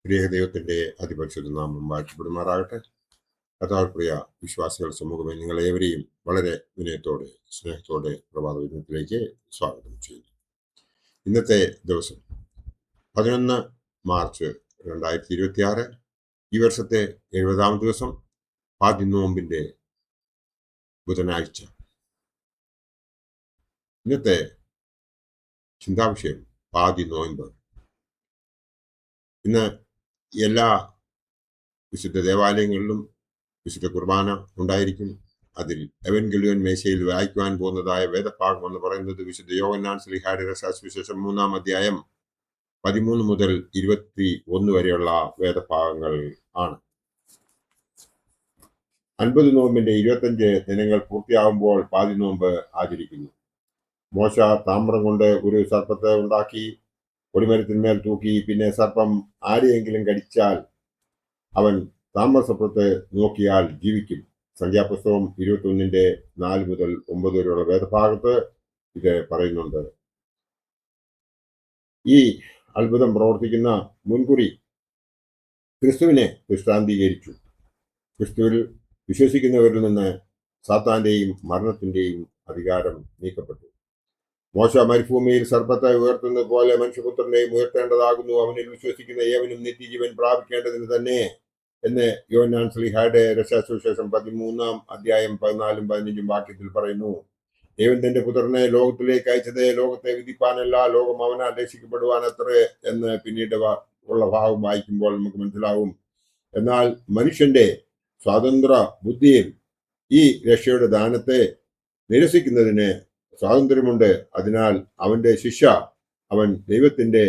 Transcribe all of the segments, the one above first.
പ്രിയ ദൈവത്തിന്റെ അതിപരിശുദ്ധ നാമം വാഴ്ത്തപ്പെടുമാറാകട്ടെ. കർത്താവിൽ പ്രിയ വിശ്വാസികൾ സമൂഹമേ, നിങ്ങളേവരെയും വളരെ വിനയത്തോടെ സ്നേഹത്തോടെ പ്രഭാത ദിനത്തിലേക്ക് സ്വാഗതം ചെയ്യുന്നു. ഇന്നത്തെ ദിവസം 11 മാർച്ച് 2026, ഈ വർഷത്തെ 70-ാം ദിവസം, പാതിനോമ്പിന്റെ ബുധനാഴ്ച. ഇന്നത്തെ ചിന്താവിഷയം പാതിനോമ്പ്. ഇന്ന് എല്ലാ വിശുദ്ധ ദേവാലയങ്ങളിലും വിശുദ്ധ കുർബാന ഉണ്ടായിരിക്കും. അതിൽ എവൻഗലിയോൻ മേശയിൽ വായിക്കുവാൻ പോകുന്നതായ വേദഭാഗം എന്ന് പറയുന്നത് വിശുദ്ധ യോഹന്നാൻ ശ്ലീഹായുടെ സുവിശേഷം 3-ാം അധ്യായം 13 മുതൽ 21 വരെയുള്ള വേദഭാഗങ്ങൾ ആണ്. 50 നോമ്പിന്റെ 25 ദിനങ്ങൾ പൂർത്തിയാകുമ്പോൾ പാതിനോമ്പ് ആചരിക്കുന്നു. മോശ താമ്രം കൊണ്ട് ഒരു സർപ്പത്തെ ഉണ്ടാക്കി കൊടിമരത്തിന്മേൽ തൂക്കി. പിന്നെ സർപ്പം ആരെയെങ്കിലും കടിച്ചാൽ അവൻ താമ്രസർപ്പത്തെ നോക്കിയാൽ ജീവിക്കും. സംഖ്യാപുസ്തകം 21-ന്റെ 4 മുതൽ 9 വരെയുള്ള വേദഭാഗത്ത് ഇത് പറയുന്നുണ്ട്. ഈ അത്ഭുതം പ്രവർത്തിക്കുന്ന മുൻകുറി ക്രിസ്തുവിനെ ദൃഷ്ടാന്തീകരിച്ചു. ക്രിസ്തുവിൽ വിശ്വസിക്കുന്നവരിൽ നിന്ന് സാത്താന്റെയും മരണത്തിന്റെയും അധികാരം നീക്കപ്പെട്ടു. മോശ മരുഭൂമിയിൽ സർപ്പത്തെ ഉയർത്തുന്നത് പോലെ മനുഷ്യപുത്രനെയും ഉയർത്തേണ്ടതാകുന്നു. അവനിൽ വിശ്വസിക്കുന്ന ഏവനും നിത്യജീവൻ പ്രാപിക്കേണ്ടതിന് തന്നെ എന്ന് യോഹന്നാൻ ശ്ലീഹായുടെ സുവിശേഷം 13-ാം അധ്യായം 14-ഉം 15-ഉം വാക്യത്തിൽ പറയുന്നു. ദൈവം തന്റെ പുത്രനെ ലോകത്തിലേക്ക് അയച്ചത് ലോകത്തെ വിധിപ്പാനല്ല, ലോകം അവനാൽ രക്ഷിക്കപ്പെടുവാൻ അത്രേ എന്ന് പിന്നീട് ഉള്ള ഭാഗം വായിക്കുമ്പോൾ നമുക്ക് മനസ്സിലാവും. എന്നാൽ മനുഷ്യന്റെ സ്വാതന്ത്ര്യ ബുദ്ധിയിൽ ഈ രക്ഷയുടെ ദാനത്തെ നിരസിക്കുന്നതിന് സ്വാതന്ത്ര്യമുണ്ട്. അതിനാൽ അവന്റെ ശിക്ഷ അവൻ ദൈവത്തിന്റെ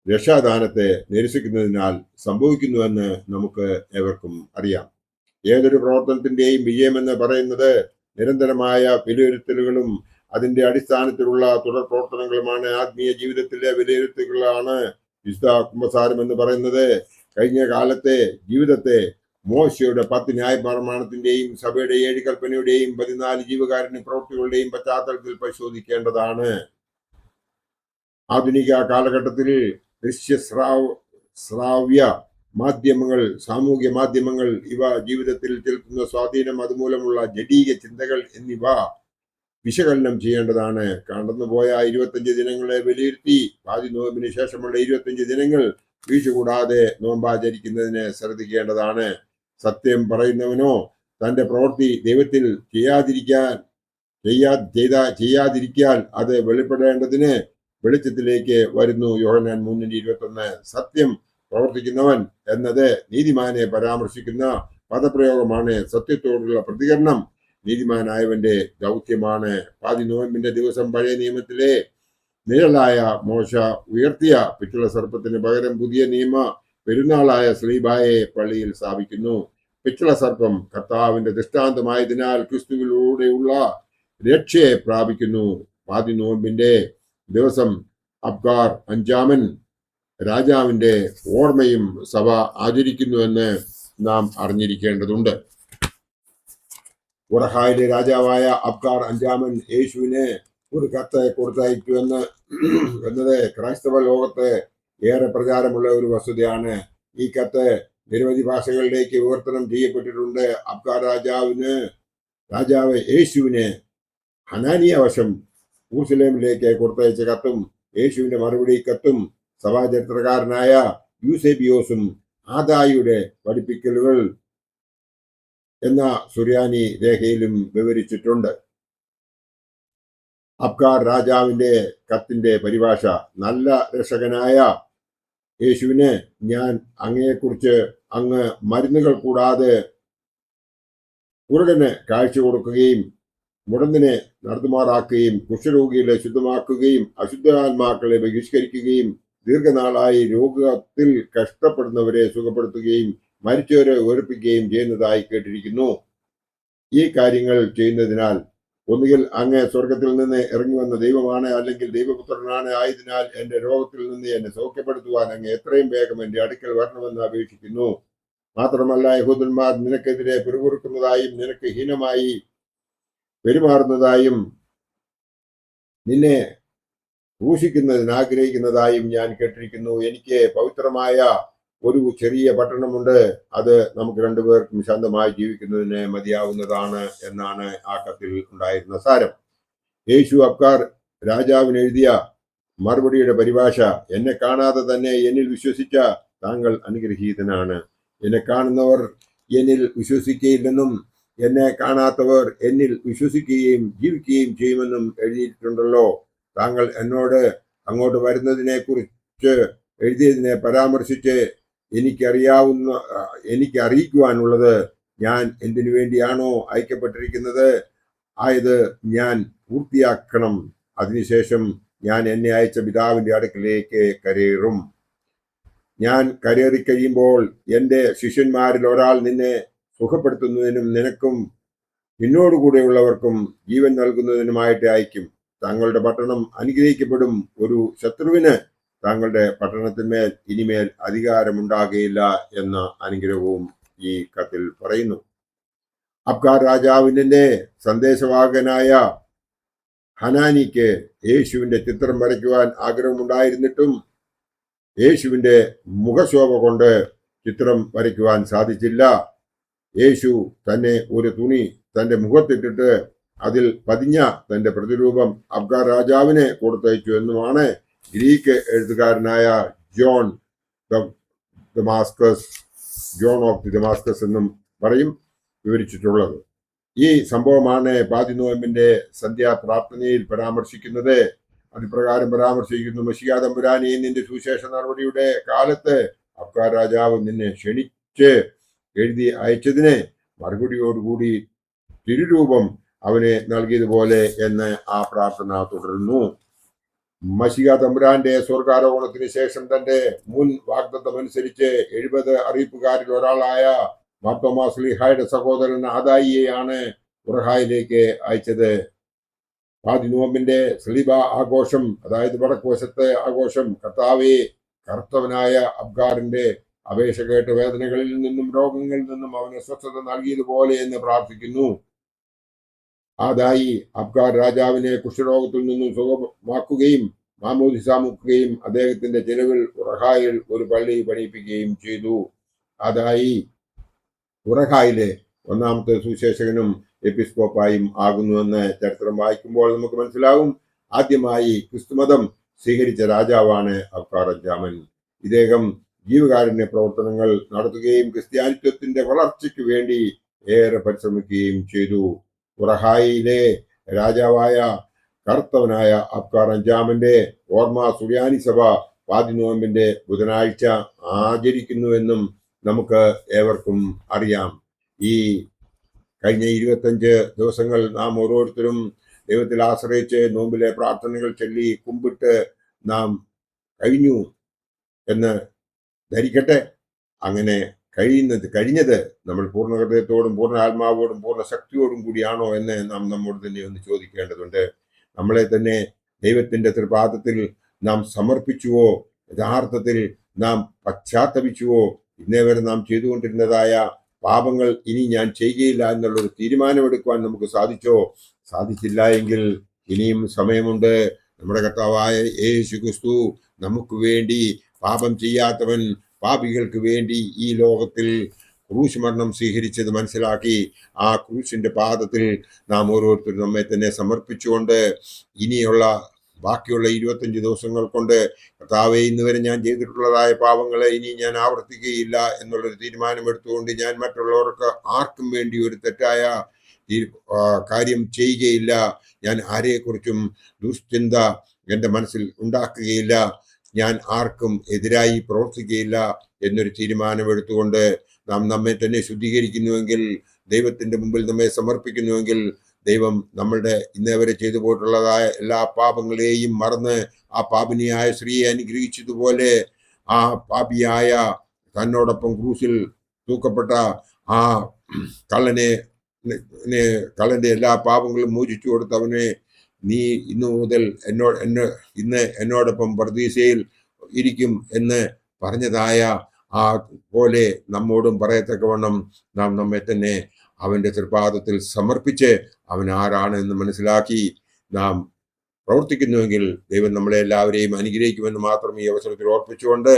രക്ഷാദാനത്തെ നിരസിക്കുന്നതിനാൽ സംഭവിക്കുന്നുവെന്ന് നമുക്ക് ഏവർക്കും അറിയാം. ഏതൊരു പ്രവർത്തനത്തിന്റെയും വിജയമെന്ന് പറയുന്നത് നിരന്തരമായ വിലയിരുത്തലുകളും അതിന്റെ അടിസ്ഥാനത്തിലുള്ള തുടർ പ്രവർത്തനങ്ങളുമാണ്. ആത്മീയ ജീവിതത്തിലെ വിലയിരുത്തലുകളാണ് വിശുദ്ധ കുമ്പസാരം എന്ന് പറയുന്നത്. കഴിഞ്ഞ കാലത്തെ ജീവിതത്തെ മോശയുടെ 10 ന്യായപ്രമാണത്തിന്റെയും സഭയുടെ 7 കൽപ്പനയുടെയും 14 ജീവകാരുണ്യ പ്രവൃത്തികളുടെയും പശ്ചാത്തലത്തിൽ പരിശോധിക്കേണ്ടതാണ്. ആധുനിക കാലഘട്ടത്തിൽ ദൃശ്യശ്രാവ്യ മാധ്യമങ്ങൾ, സാമൂഹ്യ മാധ്യമങ്ങൾ ഇവ ജീവിതത്തിൽ ചെലുത്തുന്ന സ്വാധീനം, അതുമൂലമുള്ള ജഡീക ചിന്തകൾ എന്നിവ വിശകലനം ചെയ്യേണ്ടതാണ്. കടന്നുപോയ 25 ദിനങ്ങളെ വിലയിരുത്തി പാതിനോമ്പിന് ശേഷമുള്ള 25 ദിനങ്ങൾ വീഴ്ചകൂടാതെ നോമ്പാചരിക്കുന്നതിന് ശ്രദ്ധിക്കേണ്ടതാണ്. സത്യം പറയുന്നവനോ തന്റെ പ്രവൃത്തി ദൈവത്തിൽ ചെയ്യാതിരിക്കാൻ അത് വെളിപ്പെടേണ്ടതിന് വെളിച്ചത്തിലേക്ക് വരുന്നു. യോഹന്നാൻ 3:21. സത്യം പ്രവർത്തിക്കുന്നവൻ എന്നത് നീതിമാനെ പരാമർശിക്കുന്ന പദപ്രയോഗമാണ്. സത്യത്തോടുള്ള പ്രതികരണം നീതിമാനായവന്റെ ദൗത്യമാണ്. പാതിനോമ്പിന്റെ ദിവസം പഴയ നിയമത്തിലെ നിഴലായ മോശ ഉയർത്തിയ പിച്ചള സർപ്പത്തിന് പകരം പുതിയ നിയമ പെരുന്നാളായ സ്ലീബായെ പള്ളിയിൽ സ്ഥാപിക്കുന്നു. പിച്ചള സർപ്പം കർത്താവിന്റെ ദൃഷ്ടാന്തമായതിനാൽ ക്രിസ്തുവിലൂടെയുള്ള രക്ഷയെ പ്രാപിക്കുന്നു. പാതിനോമ്പിന്റെ ദിവസം അബ്ഗാർ 5-ാമൻ രാജാവിന്റെ ഓർമ്മയും സഭ ആചരിക്കുന്നുവെന്ന് നാം അറിഞ്ഞിരിക്കേണ്ടതുണ്ട്. ഉറഹായിലെ രാജാവായ അബ്ഗാർ 5-ാമൻ യേശുവിന് ഒരു കത്ത് കൊടുത്തയച്ചു എന്നത് ക്രൈസ്തവ ലോകത്ത് ഏറെ പ്രചാരമുള്ള ഒരു വസ്തുതയാണ്. ഈ കത്ത് നിരവധി ഭാഷകളിലേക്ക് വിവർത്തനം ചെയ്യപ്പെട്ടിട്ടുണ്ട്. അബ്ഗാർ രാജാവ് യേശുവിന് ഹനാനിയ വശം യെരൂശലേമിലേക്ക് കൊടുത്തയച്ച കത്തും യേശുവിന്റെ മറുപടി കത്തും സഭാചരിത്രകാരനായ യൂസേബിയോസും ആദായിയുടെ പഠിപ്പിക്കലുകൾ എന്ന സുറിയാനി രേഖയിലും വിവരിച്ചിട്ടുണ്ട്. അബ്ഗാർ രാജാവിന്റെ കത്തിന്റെ പരിഭാഷ: നല്ല രക്ഷകനായ യേശുവിന് ഞാൻ അങ്ങയെക്കുറിച്ച് അങ്ങ് മരുന്നുകൾ കൂടാതെ കുരുടന് കാഴ്ച കൊടുക്കുകയും മുടന്തിനെ നടത്തുമാറാക്കുകയും കുഷ്ഠരോഗികളെ ശുദ്ധമാക്കുകയും അശുദ്ധാത്മാക്കളെ ബഹിഷ്കരിക്കുകയും ദീർഘനാളായി രോഗത്തിൽ കഷ്ടപ്പെടുന്നവരെ സുഖപ്പെടുത്തുകയും മരിച്ചവരെ ഉയർപ്പിക്കുകയും ചെയ്യുന്നതായി കേട്ടിരിക്കുന്നു. ഈ കാര്യങ്ങൾ ചെയ്യുന്നതിനാൽ ഒന്നുകിൽ അങ്ങ് സ്വർഗത്തിൽ നിന്ന് ഇറങ്ങി വന്ന ദൈവമാണ്, അല്ലെങ്കിൽ ദൈവപുത്രനാണ്. ആയതിനാൽ എന്റെ രോഗത്തിൽ നിന്ന് എന്നെ സൗഖ്യപ്പെടുത്തുവാൻ അങ്ങ് എത്രയും വേഗം എന്റെ അടുക്കൽ വരണമെന്ന് അപേക്ഷിക്കുന്നു. മാത്രമല്ല, യഹൂദന്മാർ നിനക്കെതിരെ പിറുപിറുക്കുന്നതായും നിനക്ക് ഹീനമായി പെരുമാറുന്നതായും നിന്നെ ക്രൂശിക്കുന്നതിന് ആഗ്രഹിക്കുന്നതായും ഞാൻ കേട്ടിരിക്കുന്നു. എനിക്ക് പവിത്രമായ ഒരു ചെറിയ പട്ടണമുണ്ട്, അത് നമുക്ക് രണ്ടുപേർക്കും ശാന്തമായി ജീവിക്കുന്നതിന് മതിയാവുന്നതാണ് എന്നാണ് ആ കത്തിൽ ഉണ്ടായിരുന്ന സാരം. യേശു അബ്കാർ രാജാവിന് എഴുതിയ മറുപടിയുടെ പരിഭാഷ: എന്നെ കാണാതെ തന്നെ എന്നിൽ വിശ്വസിച്ച താങ്കൾ അനുഗ്രഹീതനാണ്. എന്നെ കാണുന്നവർ എന്നിൽ വിശ്വസിക്കുകയില്ലെന്നും എന്നെ കാണാത്തവർ എന്നിൽ വിശ്വസിക്കുകയും ജീവിക്കുകയും ചെയ്യുമെന്നും എഴുതിയിട്ടുണ്ടല്ലോ. താങ്കൾ എന്നോട് അങ്ങോട്ട് വരുന്നതിനെ കുറിച്ച് എഴുതിയതിനെ പരാമർശിച്ച് എനിക്ക് അറിയിക്കുവാനുള്ളത് ഞാൻ എന്തിനു വേണ്ടിയാണോ അയക്കപ്പെട്ടിരിക്കുന്നത് ആയത് ഞാൻ പൂർത്തിയാക്കണം. അതിനുശേഷം ഞാൻ എന്നെ അയച്ച പിതാവിന്റെ അടുക്കിലേക്ക് കരയേറും. ഞാൻ കരേറിക്കഴിയുമ്പോൾ എൻ്റെ ശിഷ്യന്മാരിൽ ഒരാൾ നിന്നെ സുഖപ്പെടുത്തുന്നതിനും നിനക്കും നിന്നോടുകൂടെയുള്ളവർക്കും ജീവൻ നൽകുന്നതിനുമായിട്ട് അയക്കും. താങ്കളുടെ പട്ടണം അനുഗ്രഹിക്കപ്പെടും. ഒരു ശത്രുവിന് താങ്കളുടെ പട്ടണത്തിന്മേൽ ഇനിമേൽ അധികാരമുണ്ടാകുകയില്ല എന്ന അനുഗ്രഹവും ഈ കത്തിൽ പറയുന്നു. അബ്കാർ രാജാവിന്റെ സന്ദേശവാഹകനായ ഹനാനിക്ക് യേശുവിന്റെ ചിത്രം വരയ്ക്കുവാൻ ആഗ്രഹമുണ്ടായിരുന്നിട്ടും യേശുവിന്റെ മുഖശോഭ കൊണ്ട് ചിത്രം വരയ്ക്കുവാൻ സാധിച്ചില്ല. യേശു തന്നെ ഒരു തുണി തന്റെ മുഖത്തിട്ടിട്ട് അതിൽ പതിഞ്ഞ തന്റെ പ്രതിരൂപം അബ്കാർ രാജാവിനെ കൊടുത്തയച്ചു എന്നുമാണ് ഗ്രീക്ക് എഴുത്തുകാരനായ ജോൺ ഓഫ് ദി ഡമാസ്കസ് എന്നും പറയും വിവരിച്ചിട്ടുള്ളത്. ഈ സംഭവമാണ് പാതിനോയമ്പിന്റെ സന്ധ്യാപ്രാർത്ഥനയിൽ പരാമർശിക്കുന്നത്. അതിപ്രകാരം പരാമർശിക്കുന്നു: മശിഹാ തമ്പുരാനെ, നിന്റെ സുവിശേഷ നടപടിയുടെ കാലത്ത് അബ്കാർ രാജാവ് നിന്നെ ക്ഷണിച്ച് എഴുതി അയച്ചതിന് മറുപടിയോടുകൂടി തിരുരൂപം അവന് നൽകിയതുപോലെ എന്ന് ആ പ്രാർത്ഥന തുടരുന്നു. മശിഹാ തമ്പുരാന്റെ സ്വർഗാരോഹണത്തിന് ശേഷം തന്റെ മുൻ വാഗ്ദത്തം അനുസരിച്ച് 70 അറിയിപ്പുകാരിൽ ഒരാളായ മാർത്തോമാ ശ്ലീഹായുടെ സഹോദരൻ ആദായിയെയാണ് ഉറഹായിലേക്ക് അയച്ചത്. പാതിനോമ്പിന്റെ സ്ലീബ ആഘോഷം, അതായത് വടക്കുവശത്തെ ആഘോഷം, കർത്താവെ, കർത്തവനായ അബ്കാറിന്റെ അപേക്ഷ കേട്ട് വേദനകളിൽ നിന്നും രോഗങ്ങളിൽ നിന്നും അവന് സ്വസ്ഥത നൽകിയതുപോലെ എന്ന് പ്രാർത്ഥിക്കുന്നു. ആദായി അബ്കാർ രാജാവിനെ കുഷ്ഠരോഗത്തിൽ നിന്നും സുഖമാക്കുകയും മാമോദിസ മുക്കുകയും അദ്ദേഹത്തിന്റെ ചെലവിൽ ഉറഹായിൽ ഒരു പള്ളി പണിയിപ്പിക്കുകയും ചെയ്തു. ആദായി ഉറഹായിലെ ഒന്നാമത്തെ സുവിശേഷകനും എപ്പിസ്കോപ്പായും ആകുന്നുവെന്ന് ചരിത്രം വായിക്കുമ്പോൾ നമുക്ക് മനസ്സിലാവും. ആദ്യമായി ക്രിസ്തുമതം സ്വീകരിച്ച രാജാവാണ് അബ്കാർ അഞ്ചാമൻ. ഇദ്ദേഹം ജീവകാരുണ്യ പ്രവർത്തനങ്ങൾ നടത്തുകയും ക്രിസ്ത്യാനിത്വത്തിന്റെ വളർച്ചയ്ക്ക് വേണ്ടി ഏറെ പരിശ്രമിക്കുകയും ചെയ്തു. ഉറഹായിലെ രാജാവായ കർത്തവനായ അബ്കാർ അഞ്ചാമന്റെ ഓർമ്മ സുറിയാനി സഭ പാതിനോയമ്പിന്റെ ബുധനാഴ്ച ആചരിക്കുന്നുവെന്നും നമുക്ക് ഏവർക്കും അറിയാം. ഈ കഴിഞ്ഞ 25 ദിവസങ്ങൾ നാം ഓരോരുത്തരും ദൈവത്തിൽ ആശ്രയിച്ച് നോമ്പിലെ പ്രാർത്ഥനകൾ ചൊല്ലി കുമ്പിട്ട് നാം കഴിഞ്ഞു എന്ന് ധരിക്കട്ടെ. അങ്ങനെ കഴിഞ്ഞത് നമ്മൾ പൂർണ്ണ ഹൃദയത്തോടും പൂർണ്ണ ആത്മാവോടും പൂർണ്ണ ശക്തിയോടും കൂടിയാണോ എന്ന് നാം നമ്മോട് തന്നെ ഒന്ന് ചോദിക്കേണ്ടതുണ്ട്. നമ്മളെ തന്നെ ദൈവത്തിന്റെ തൃപാദത്തിൽ നാം സമർപ്പിച്ചുവോ? യഥാർത്ഥത്തിൽ നാം പശ്ചാത്തപിച്ചുവോ? ഇന്നേ വരെ നാം ചെയ്തുകൊണ്ടിരുന്നതായ പാപങ്ങൾ ഇനി ഞാൻ ചെയ്യുകയില്ല എന്നുള്ളൊരു തീരുമാനമെടുക്കുവാൻ നമുക്ക് സാധിച്ചോ? സാധിച്ചില്ല എങ്കിൽ ഇനിയും സമയമുണ്ട്. നമ്മുടെ കർത്താവായ യേശു ക്രിസ്തു നമുക്ക് വേണ്ടി, പാപം ചെയ്യാത്തവൻ പാപികൾക്ക് വേണ്ടി ഈ ലോകത്തിൽ ക്രൂശ് മരണം സ്വീകരിച്ചത് മനസ്സിലാക്കി ആ ക്രൂശിന്റെ പാദത്തിൽ നാം ഓരോരുത്തരും നമ്മെ തന്നെ സമർപ്പിച്ചുകൊണ്ട് ഇനിയുള്ള ബാക്കിയുള്ള 25 ദിവസങ്ങൾ കൊണ്ട് കർത്താവേ, ഇന്നുവരെ ഞാൻ ചെയ്തിട്ടുള്ളതായ പാപങ്ങളെ ഇനി ഞാൻ ആവർത്തിക്കുകയില്ല എന്നുള്ളൊരു തീരുമാനമെടുത്തുകൊണ്ട് ഞാൻ മറ്റുള്ളവർക്ക് ആർക്കും വേണ്ടി ഒരു തെറ്റായ കാര്യം ചെയ്യുകയില്ല, ഞാൻ ആരെക്കുറിച്ചും ദുശ്ചിന്ത എൻ്റെ മനസ്സിൽ ഉണ്ടാക്കുകയില്ല, ഞാൻ ആർക്കും എതിരായി പ്രവർത്തിക്കുകയില്ല എന്നൊരു തീരുമാനമെടുത്തുകൊണ്ട് നാം നമ്മെ തന്നെ ശുദ്ധീകരിക്കുന്നുവെങ്കിൽ, ദൈവത്തിന്റെ മുമ്പിൽ നമ്മെ സമർപ്പിക്കുന്നുവെങ്കിൽ, ദൈവം നമ്മളുടെ ഇന്നേവരെ ചെയ്തു പോയിട്ടുള്ളതായ എല്ലാ പാപങ്ങളെയും മറന്ന് ആ പാപിനിയായ സ്ത്രീയെ അനുഗ്രഹിച്ചതുപോലെ ആ പാപിയായ തന്നോടൊപ്പം ക്രൂശിൽ തൂക്കപ്പെട്ട ആ കള്ളന്റെ എല്ലാ പാപങ്ങളും മോചിച്ചു കൊടുത്തവനെ, നീ ഇന്നു മുതൽ ഇന്ന് എന്നോടൊപ്പം പർദീസയിൽ ഇരിക്കും എന്ന് പറഞ്ഞതായ ആ പോലെ നമ്മോടും പറയത്തക്കവണ്ണം നാം നമ്മെ തന്നെ അവന്റെ തൃപാദത്തിൽ സമർപ്പിച്ച് അവൻ ആരാണ് എന്ന് മനസ്സിലാക്കി നാം പ്രവർത്തിക്കുന്നുവെങ്കിൽ ദൈവം നമ്മളെ എല്ലാവരെയും അനുഗ്രഹിക്കുമെന്ന് മാത്രം ഈ അവസരത്തിൽ ഓർപ്പിച്ചുകൊണ്ട്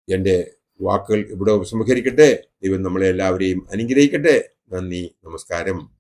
എൻ്റെ വാക്കുകൾ ഇവിടെ ഉപസംഹരിക്കട്ടെ. ദൈവം നമ്മളെ എല്ലാവരെയും അനുഗ്രഹിക്കട്ടെ. നന്ദി, നമസ്കാരം.